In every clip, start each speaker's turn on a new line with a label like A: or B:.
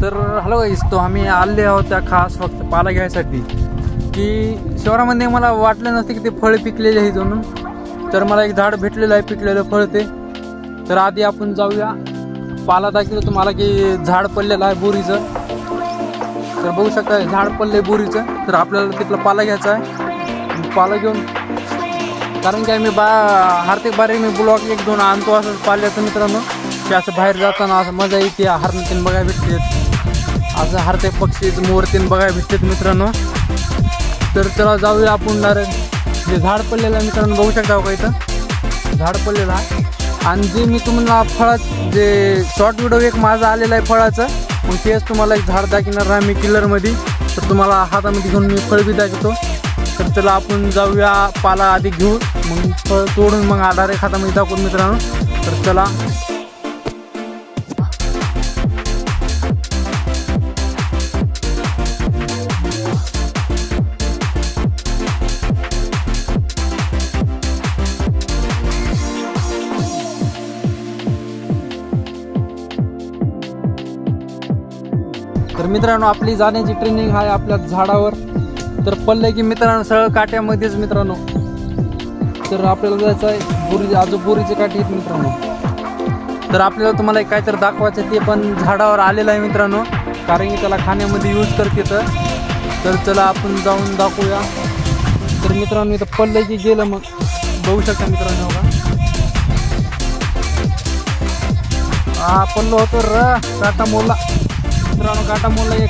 A: तर हॅलो गाईस, तो आम्ही आले आहोत त्या खास फक्त पाला घ्यायसाठी की शहरामध्ये मला वाटलं नसतं की ते फळ पिकलेले आहेत म्हणून. तर मला एक झाड भेटलेलं आहे पिकलेलं फळ ते. तर आधी आपण जाऊया, पाला दाखवतो तुम्हाला की झाड पडलेलं आहे बोरीचं. तर बघू शकता झाड पडले बोरीचं. तर आपल्याला तिथला पाला घ्यायचा आहे. पाला घेऊन कारण की आम्ही हार्दिक बारे मी ब्लॉग 1-2 आणतो असं पाल्याचं मित्रांनो, की असं बाहेर जाताना असं मजा येते. हरण तीन बघायला भेटते, असं हरते पक्षी मोर तीन बघायला भेटतात मित्रांनो. तर चला जाऊया आपण डायरेक्ट. जे झाड पडलेलं आहे मित्रांनो बघू शकता का, इथं झाड पडलेलं आहे. आणि जे मी तुम्हाला फळात जे शॉर्ट व्हिडिओ एक माझा आलेला आहे फळाचं, मग तेच तुम्हाला एक झाड दाखवणार आहे मी किलरमध्ये. तर तुम्हाला हातामध्ये घेऊन मी फळ बी दाखवतो. तर चला आपण जाऊया, पाला आधी घेऊ, मग फळ तोडून मग डायरेक्ट हातामध्ये दाखवून मित्रांनो. तर चला. तर मित्रांनो आपली जाण्याची ट्रेनिंग आहे आपल्या झाडावर. तर पडले की मित्रांनो सरळ काट्यामध्येच मित्रांनो. तर आपल्याला जायचं आहे बोरीचे काठी आहेत मित्रांनो. तर आपल्याला तुम्हाला एक काहीतरी दाखवायचं ते पण झाडावर आलेलं आहे मित्रांनो, कारण की त्याला खाण्यामध्ये यूज करते. तर चला आपण जाऊन दाखवूया. तर मित्रांनो इथं पडलं की गेलं, मग बघू शकता मित्रांनो बघा. हा पडलो होतो काटा मोडला मित्रांनो, काटा मोडला एक.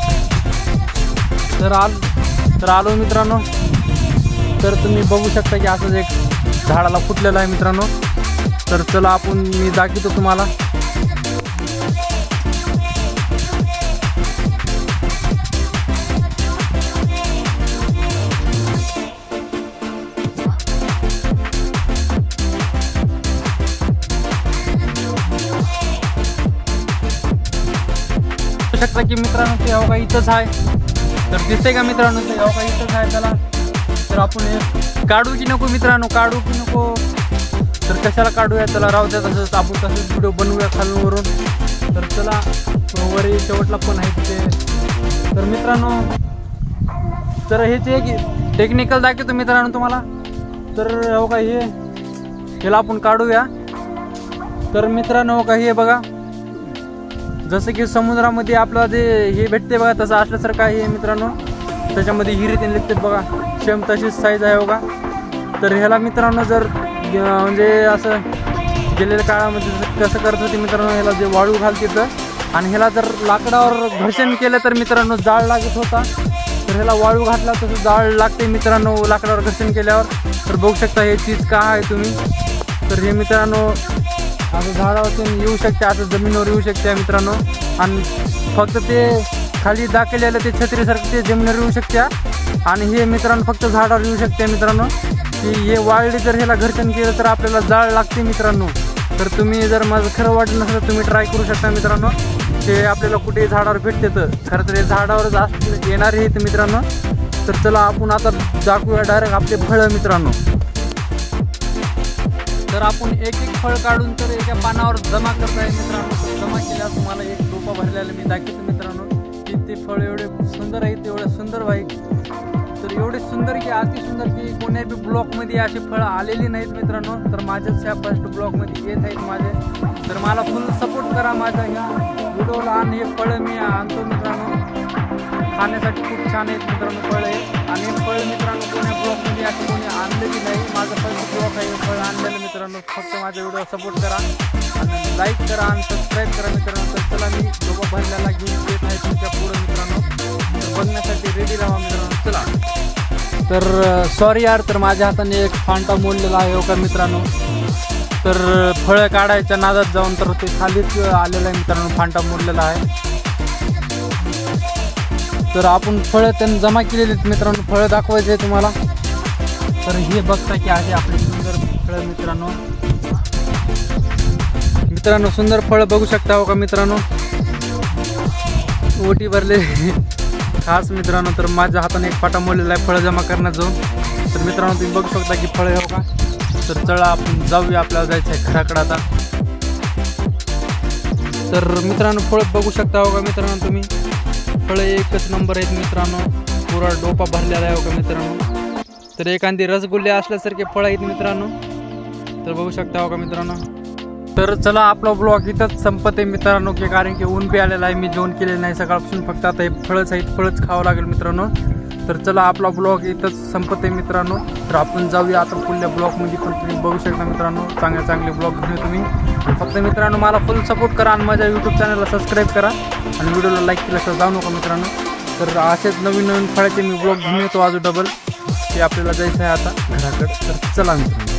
A: तर आलो मित्रांनो. तर तुम्ही बघू शकता की असंच एक झाडाला फुटलेलं आहे मित्रांनो. तर चला आपण मी दाखवतो तुम्हाला. शकता की मित्रांनो ते अवघा इथंच आहे. तर दिसते का मित्रांनो ते अवघा इथंच आहे त्याला. तर आपण हे काढू की नको मित्रांनो, काढू की नको. तर कशाला काढूया, त्याला राहू द्या तसंच. आपण तसंच व्हिडिओ बनवूया खालून. तर चला वरी शेवटला पण आहे तिथे. तर मित्रांनो तर हे जे टेक्निकल दाखवतो मित्रांनो तुम्हाला. तर हो का ह्याला आपण काढूया. तर मित्रांनो हो का हे बघा, जसं की समुद्रामध्ये आपलं जे हे भेटते बघा तसं असल्यासारखं आहे मित्रांनो. त्याच्यामध्ये हिरे ते निघतात बघा, सेम तशीच साईज आहे बघा. तर ह्याला मित्रांनो जर म्हणजे असं गेलेल्या काळामध्ये कसं करत होते मित्रांनो, ह्याला जे वाळू घालते तर, आणि ह्याला जर लाकडावर घर्षण केलं तर मित्रांनो जाळ लागत होता. तर ह्याला वाळू घातला तसं जाळ लागते मित्रांनो लाकडावर घर्षण केल्यावर. तर बघू शकता हे चीज का आहे तुम्ही. तर हे मित्रांनो असं झाडावरून येऊ शकते, असं जमिनीवर येऊ शकते मित्रांनो. आणि फक्त ते खाली दाखवलेलं ते छत्रीसारखं ते जमिनीवर येऊ शकते. आणि हे मित्रांनो फक्त झाडावर येऊ शकते मित्रांनो. की हे वाळली जर ह्याला घर्षण केलं तर आपल्याला जाळ लागते मित्रांनो. तर तुम्ही जर माझं खरं वाटलं नसेल तर तुम्ही ट्राय करू शकता मित्रांनो. ते आपल्याला कुठे झाडावर भेटते. तर खरं तर हे झाडावरच येणारे आहेत मित्रांनो. तर चला आपण आता दाखवूया डायरेक्ट आपले फळं मित्रांनो. तर आपण एक फळ काढून तर एका पानावर जमा करता आहे मित्रांनो. जमा केल्यावर तुम्हाला एक डोपा भरलेला मी दाखवतो मित्रांनो. की ते फळ एवढे सुंदर आहेत, एवढं सुंदर आहे. तर एवढे सुंदर की अति सुंदर की कोण्या बी ब्लॉकमध्ये अशी फळं आलेली नाहीत मित्रांनो. तर माझ्याच ह्या फर्स्ट ब्लॉकमध्ये येत आहेत माझे. तर मला फुल सपोर्ट करा माझ्या ह्या व्हिडिओला. आणि हे फळं मी आणतो मित्रांनो, खाण्यासाठी खूप छान आहेत मित्रांनो फळ आहे. आणि हे फळ मित्रांनो कोण्या ब्लॉकमध्ये अशी कोणी आणलेली नाही. माझं फर्स्ट ब्लॉक आहे फळ आणलेलं मित्रांनो. फक्त माझ्या व्हिडिओ सपोर्ट करा आणि लाईक करा आणि सबस्क्राईब करा मित्रांनो. तर चला मी डोबा भरल्याला घेऊन येत आहे तुमच्या पुढं मित्रांनो. तर बघण्यासाठी रेडी राहा मित्रांनो. चला. तर सॉरी यार, तर माझ्या हाताने एक फांटा मोडलेला आहे हो का मित्रांनो. तर फळं काढायच्या नादात जाऊन तर ते खालीच आलेलं आहे मित्रांनो, फांटा मोडलेला आहे. तर आपण फळं त्यांनी जमा केलेली आहेत मित्रांनो. फळं दाखवायचे आहे तुम्हाला. तर हे बघता की आहे आपले सुंदर फळं मित्रांनो. मित्रांनो सुंदर फळं बघू शकता हो का मित्रांनो. ओटी भरले खास मित्रांनो. तर माझ्या हाताने एक फाटा मोडलेला आहे फळं जमा करण्यात जाऊन. तर मित्रांनो तुम्ही बघू शकता की फळं हो का. तर चला आपण जाऊया, आपल्याला जायचं आहे घराकडे आता. तर मित्रांनो फळ बघू शकता हो का मित्रांनो तुम्ही. फळं एकच नंबर आहेत मित्रांनो, पुरा डोपा भरलेला आहे का मित्रांनो. तर एखादी रसगुल्ले असल्यासारखे फळं आहेत मित्रांनो, तर बघू शकता का मित्रांनो. तर चला आपला ब्लॉग इथंच संपत आहे मित्रांनो, की कारण की ऊन बी आलेला आहे, मी जेवण केलेलं नाही सकाळपासून, फक्त आता हे फळच आहेत, फळच खावं लागेल मित्रांनो. तर चला आपला ब्लॉग इथंच संपत आहे मित्रांनो. तर आपण जाऊया आता पुढल्या ब्लॉगमध्ये, पण तुम्ही बघू शकता मित्रांनो चांगले ब्लॉग घेऊन तुम्ही. फक्त मित्रांनो मला फुल सपोर्ट करा आणि माझ्या यूट्यूब चॅनलला सबस्क्राईब करा आणि व्हिडिओला लाईक केल्याशिवाय जाऊ नका मित्रांनो. तर असेच नवीन फळाचे मी ब्लॉग घेऊन येतो आज डबल, की आपल्याला जायचं आहे आता घराकडे. तर चला मित्रांनो.